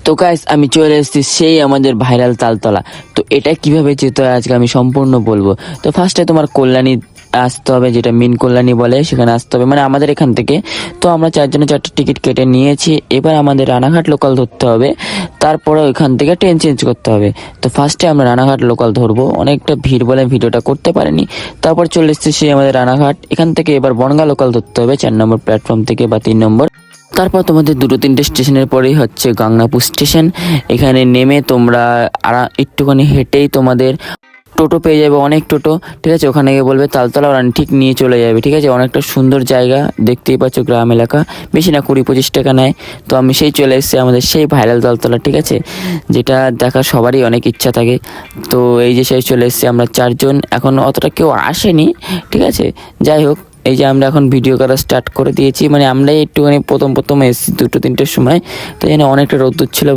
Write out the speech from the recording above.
তো গাইস আমি চলে এসেছি সেই আমাদের ভাইরাল তালতলা। তো এটা কিভাবে যেতে হয় আজকে আমি সম্পূর্ণ বলবো। তো ফার্স্টে তোমার কল্যাণী আসতে হবে, যেটা মিন কল্যাণী বলে, সেখানে আসতে হবে মানে আমাদের এখান থেকে। তো আমরা চারজনে চারটে টিকিট কেটে নিয়েছি, এবার আমাদের রানাঘাট লোকাল ধরতে হবে, তারপরে ওইখান থেকে ট্রেন চেঞ্জ করতে হবে। তো ফার্স্টে আমরা রানাঘাট লোকাল ধরবো, অনেকটা ভিড় বলে ভিডিওটা করতে পারিনি। তারপর চলে এসেছি সেই আমাদের রানাঘাট, এখান থেকে এবার বনগাঁ লোকাল ধরতে হবে 4 নম্বর প্ল্যাটফর্ম থেকে বা 3 নম্বর। তারপর তোমাদের 2-3টে স্টেশনের পরেই হচ্ছে গাংনাপুর স্টেশন। এখানে নেমে তোমরা একটুখানি হেঁটেই তোমাদের টোটো পেয়ে যাবে, অনেক টোটো, ঠিক আছে। ওখানে গিয়ে বলবে তালতলা, ওরা ঠিক নিয়ে চলে যাবে, ঠিক আছে। অনেকটা সুন্দর জায়গা, দেখতেই পাচ্ছ, গ্রাম এলাকা, বেশি না 20-25 টাকা নেয়। তো আমি সেই চলে এসেছি আমাদের সেই ভাইরাল তালতলা, ঠিক আছে, যেটা দেখার সবারই অনেক ইচ্ছা থাকে। তো এই যে সেই চলে এসেছি আমরা 4জন, এখন অতটা কেউ আসেনি, ঠিক আছে। যাই হোক, এই যে আমরা এখন ভিডিও করা স্টার্ট করে দিয়েছি, মানে আমরাই একটুখানি প্রথম এসেছি 2-3টের সময়, তো এখানে অনেকটা রোদ্দুর ছিল।